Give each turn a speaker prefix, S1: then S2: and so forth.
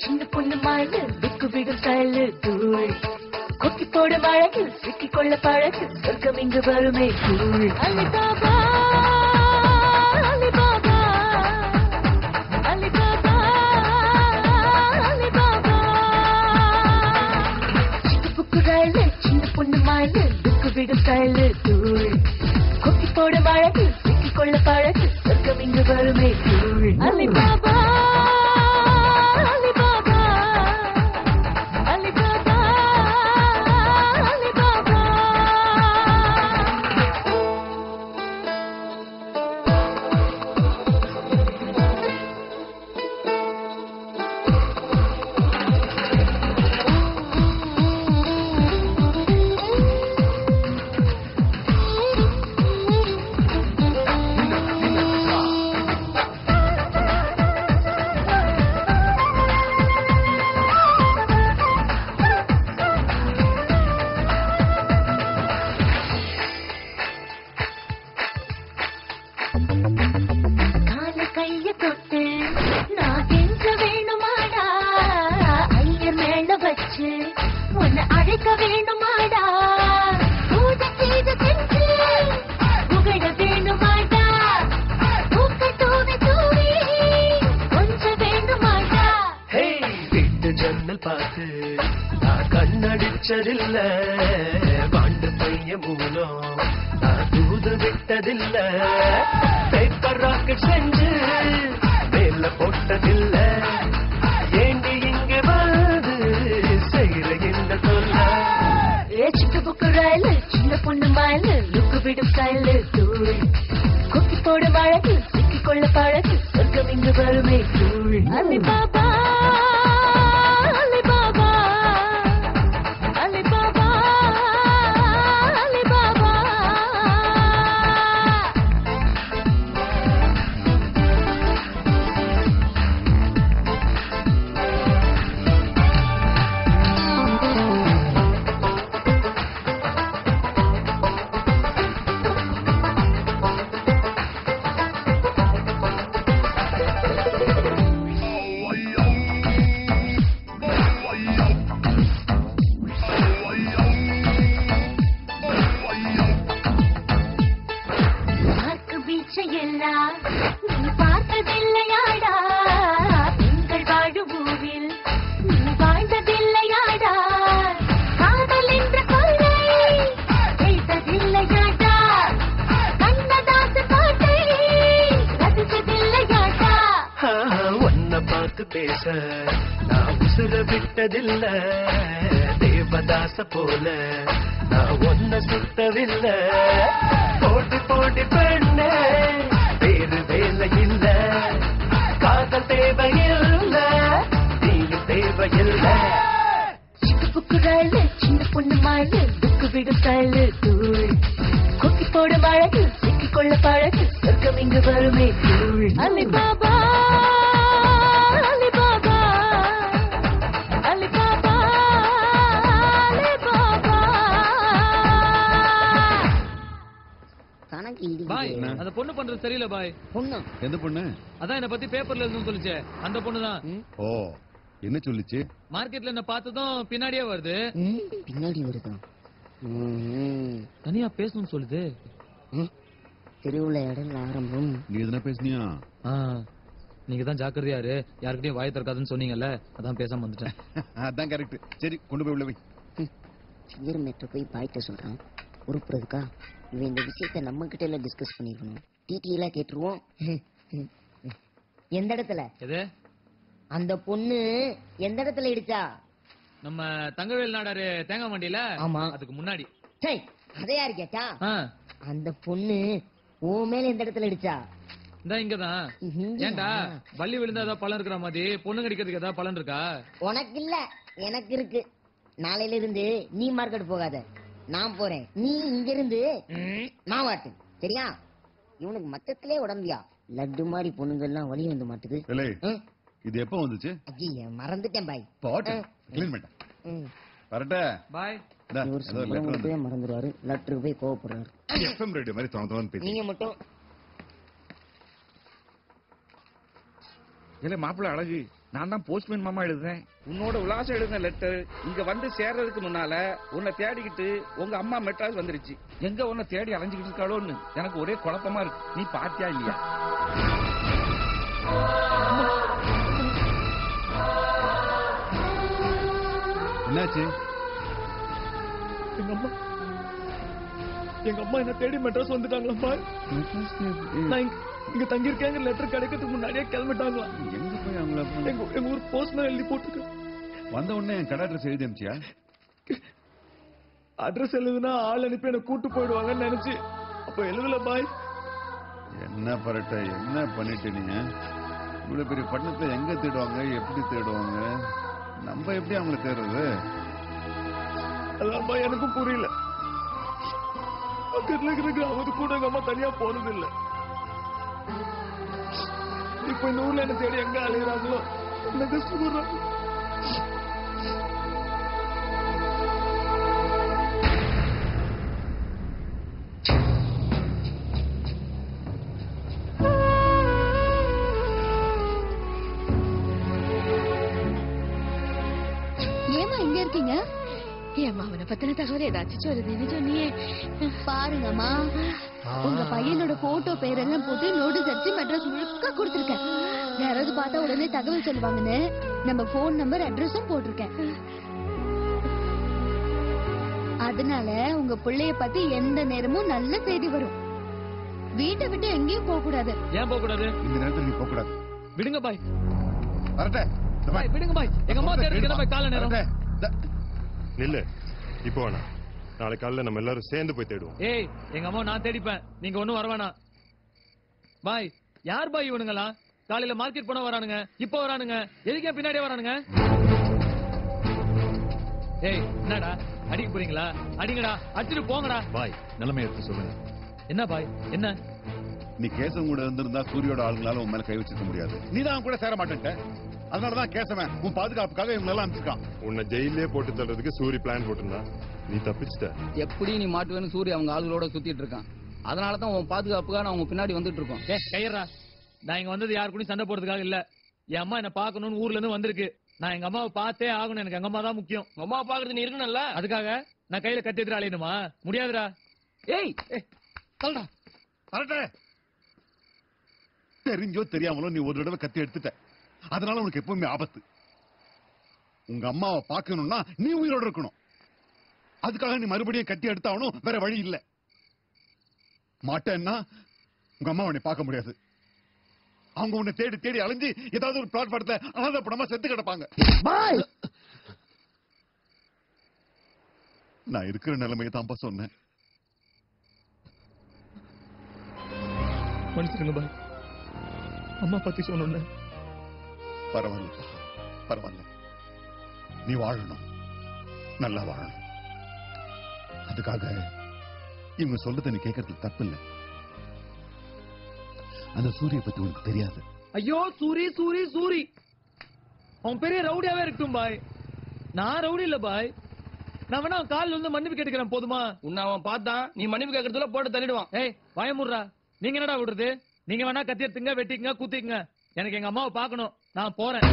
S1: சின்ன பொண்ணு மாயில துக்கு விடும் ஸ்டைலு தூள் கொக்கி போடும் அழகு சிக்கிக் கொள்ள பழகு சொர்க்கம் இங்கு வருமே தூள் அலிபாபா அலிபாபா அலிபாபா அலிபாபா சிக்கு புக்கு ரயிலு சின்ன பொண்ணு மாயில துக்கு விடும் ஸ்டைலு தூள் கொக்கி போடும் அழகு சிக்கிக் கொள்ள பழகு சொர்க்கம் இங்கு வருமே தூள் அலிபாபா
S2: பாண்டு பைய மூலம் நான் தூது விட்டதில்ல பேப்பர் ராக்கெட் செஞ்சு மேல போட்டதில்ல ஏண்டி இங்க வந்து செய்யற என்ன சொல்ல
S1: சிக்கு புக்கு ரயிலு சின்ன பொண்ணு மாயில லுக்கு விடும் ஸ்டைலு தூள் கொக்கி போடும் அழகு சிக்கிக் கொள்ள பழகு சொர்க்கம் இங்கு வருமே தூள் அலிபாபா
S2: பேச நான் உசுர விட்டதில்ல தேவதாச போல நான் ஒன்ன சுட்டதில்ல போட்டி போட்டி பெண்ண வேறு வேலை இல்ல காதல் தேவையில்ல நீயும் தேவையில்ல
S1: சிக்கு புக்கு ரயிலு சின்ன பொண்ணு மாயில துக்கு விடும் ஸ்டைலு தூள் கொக்கி போடும் அழகு சிக்கிக் கொள்ள பழகு சொர்க்கம் இங்கு வருமே தூள் அலிபாபா
S3: பாய் அந்த பொண்ணு பண்றது சரியில்லை பாய்.
S4: பொண்ணு எந்த பொண்ணு?
S3: அதான் என்ன பத்தி பேப்பர்ல எழுதுன்னு சொல்லிச்சே அந்த பொண்ணுதான்.
S4: ஓ என்ன சொல்லிச்சு?
S3: மார்க்கெட்ல என்ன பார்த்ததும் பின்னாடியே வருது.
S4: பின்னாடி வருதா?
S3: தனியா பேசணும்னு சொல்லுது.
S4: தெருவுல இடம் ஆரம்பம். நீ எதுனா பேசுனியா?
S3: நீங்க தான் ஜாக்கிரதையாரு யாருக்கிட்டையும் வாய் திறக்காதுன்னு சொன்னீங்கல்ல அதான் பேசாம வந்துட்டேன்.
S4: அதான் கரெக்ட். சரி கொண்டு போய் உள்ள போய். சிங்கர் மேட்ட போய் பாய்ட்ட சொல்றான் உருப்புறதுக்கா? இவன் இந்த விஷயத்த நம்ம கிட்ட எல்லாம் டிஸ்கஸ் பண்ணிருக்கணும். டீட்டெயிலா கேட்டுருவோம். எந்த இடத்துல?
S3: எது?
S4: அந்த பொண்ணு எந்த இடத்துல இடிச்சா?
S3: நம்ம தங்கவேல் நாடாரு தேங்காய் மண்டியில.
S4: ஆமா
S3: அதுக்கு முன்னாடி.
S4: அதே யாரு கேட்டா? அந்த பொண்ணு ஓ மேல எந்த இடத்துல இடிச்சா?
S3: இந்த இங்கதான். ஏன்டா வள்ளி விழுந்தா ஏதாவது பலன் இருக்கிற மாதிரி பொண்ணு கடிக்கிறதுக்கு ஏதாவது பலன் இருக்கா?
S4: உனக்கு இல்ல எனக்கு இருக்கு. நாளையில இருந்து நீ மார்க்கெட் போகாத, நான் போறேன். நீ இங்க இருந்து மாவாட்டு சரியா? இவனுக்கு மத்தத்திலே உடம்பியா லட்டு மாதிரி பொண்ணுங்க எல்லாம் வழி வந்து மாட்டுது. இது எப்ப வந்துச்சு? ஐயா மறந்துட்டேன் பாய். மறந்துடுவாரு. லெட்டருக்கு போய் கோவப்படுறாரு. நீங்க மட்டும்
S5: இல்ல மாப்பிள்ள அழகு நான் தான் போஸ்ட்மேன் மாமா எழுதுறேன். உன்னோட விலாசம் எழுதின லெட்டர் இங்க வந்து சேர்றதுக்கு முன்னால உன்னை தேடிக்கிட்டு உங்க அம்மா மெட்ராஸ் வந்துருச்சு. எங்க உன்னை தேடி அலைஞ்சுக்கிட்டு இருக்காளோன்னு எனக்கு ஒரே குழப்பமா இருக்கு. நீ பாத்தியா இல்லையா?
S6: என்னாச்சு?
S3: எங்க அம்மா என்ன தேடி மெட்ராஸ் வந்துட்டாங்களா? நான் இங்க தங்கி இருக்கேங்க லெட்டர் கிடைக்கிறதுக்கு முன்னாடியே கிளம்பிட்டாங்களா?
S6: எங்க போய் அவங்கள
S3: எங்க ஊர் போஸ்ட்மேன் எழுதி போட்டுக்க.
S6: வந்த உடனே என் கடை அட்ரஸ் எழுதி அனுப்பிச்சியா?
S3: அட்ரஸ் எழுதுனா ஆள் அனுப்பி என்ன கூட்டு போயிடுவாங்கன்னு நினைச்சு அப்ப எழுதல பாய்.
S6: என்ன பரட்ட, என்ன பண்ணிட்டு நீங்க? இவ்வளவு பெரிய பட்டணத்தை எங்க தேடுவாங்க, எப்படி தேடுவாங்க? நம்ம எப்படி அவங்கள தேடுறது?
S3: அதான் பாய் எனக்கும் புரியல. பக்கத்துல இருக்கிற கிராமத்து கூட எங்க அம்மா தனியா போறது இல்ல. இப்ப இந்த ஊர்ல என்ன தேடி எங்க அலைகிறாங்களோ என்ன கஷ்டப்படுறாங்க.
S7: ஏமா இங்க இருக்கீங்க?
S8: ஏம்மா அவனை பத்தின தகவல் ஏதாச்சும் சொல்லுதுன்னு சொன்னியே.
S7: பாருங்கம்மா, உங்க பையனோட போட்டோ பேரெல்லாம் போட்டு நோட்டீஸ் அடிச்சு மெட்ராஸ் முழுக்க கொடுத்திருக்கேன். யாராவது பார்த்தா உடனே தகவல் சொல்லுவாங்கன்னு நம்ம போன் நம்பர் அட்ரஸும் போட்டிருக்கேன். அதனால உங்க பிள்ளைய பத்தி எந்த நேரமும் நல்ல செய்தி வரும். வீட்டை விட்டு எங்கேயும் போக கூடாது.
S3: ஏன் போக கூடாது?
S6: இந்த நேரத்துல நீ போக கூடாது.
S3: விடுங்க பாய்.
S6: பரட்ட,
S3: பாய் விடுங்க பாய். எங்க அம்மா தேடி பாய் கால நேரம்.
S9: நில்லு, இப்போ வேணாம். நாளை காலையில நம்ம எல்லாரும் சேர்ந்து போய் தேடுவோம்.
S3: ஏய், எங்க அம்மா நான் தேடிப்பேன், நீங்க ஒண்ணும் வரவேணா. பாய், யார் பாய் இவனுங்களா? காலையில மார்க்கெட் போன வரானுங்க, இப்ப வரானுங்க, எதுக்கே பின்னாடியே வரானுங்க? ஏய், என்னடா அடிக்க போறீங்களா? அடிங்கடா, அடிச்சுட்டு போங்கடா.
S9: பாய், நிலைமை எடுத்து சொல்லுங்க.
S3: என்ன பாய், என்ன?
S6: நீ கேசவன் கூட இருந்திருந்தா சூரியோட ஆளுங்களால உன் மேல கை வச்சிருக்க முடியாது. நீ தான் கூட சேர மாட்டேன்ட்ட. அதனாலதான் கேசவன் உன் பாதுகாப்புக்காக இவங்க எல்லாம் அனுப்பிச்சிருக்கான்.
S9: உன்னை ஜெயிலே போட்டு தள்ளுறதுக்கு சூரி பிளான் போட்டிருந்தா நீ தப்பிச்சிட்ட.
S5: எப்படி நீ மாட்டுவேன்னு சூரிய அவங்க ஆளுகளோட சுத்திட்டு இருக்கான். அதனாலதான் உன் பாதுகாப்புக்காக நான் உங்க பின்னாடி வந்துட்டு இருக்கோம்.
S3: கையறா, நான் இங்க வந்தது யாரு கூட சண்டை போடுறதுக்காக இல்ல. என் அம்மா என்ன பாக்கணும்னு ஊர்ல இருந்து வந்திருக்கு. நான் எங்க அம்மாவை பார்த்தே ஆகணும். எனக்கு எங்க அம்மா தான் முக்கியம். அம்மா பாக்குறது நீ இருக்கணும்ல, அதுக்காக நான் கையில கத்தி எடுத்து அலையணுமா? முடியாதுடா. ஏய் சொல்றா
S6: பரட்ட, தெரிஞ்சோ தெரியாமலோ நீ ஒரு தடவை கத்தி எடுத்துட்ட. அதனால உனக்கு எப்பவுமே ஆபத்து. உங்க அம்மாவை பார்க்கணும்னா நீ உயிரோட இருக்கணும். அதுக்காக நீ மறுபடியும் கத்தி எடுத்தாகணும், வேற வழி இல்ல. மாட்டேன்னா உங்க அம்மா உன்னை பார்க்க முடியாது. அவங்க உன்னை தேடி தேடி அலைஞ்சு ஏதாவது ஒரு பிளாட்பாரத்தை அனாதப்படமா செத்து கிடப்பாங்க. நான் இருக்கிற நிலைமையை தான்ப்பா சொன்னேன்.
S3: மன்னிச்சிருங்க பாய், அம்மா பத்தி சொன்ன.
S6: பரவாயில்ல பரவாயில்ல, நீ வாழணும், நல்லா வாழணும். அதுக்காக இவங்க சொல்றத நீ கேட்கறதுக்கு தப்பு இல்லை. அந்த சூரிய பத்தி உனக்கு தெரியாது.
S3: ஐயோ சூரி சூரி சூரி, அவன் பெரிய ரவுடியாவே இருக்கட்டும் பாய். நான் ரவுடி இல்ல பாய். நான் வேணா காலில் வந்து மன்னிப்பு கேட்டுக்கிறேன், போதுமா?
S5: உன்னை அவன் பார்த்தான், நீ மன்னிப்பு கேட்கறதுல போட்டு தள்ளிடுவான்.
S3: ஏய் பயமுடுறா, நீங்க என்னடா விடுறது? நீங்க வேணா கத்தி எடுத்துங்க, வெட்டிக்குங்க, குத்திக்குங்க. எனக்கு எங்க அம்மாவை பார்க்கணும், நான் போறேன்.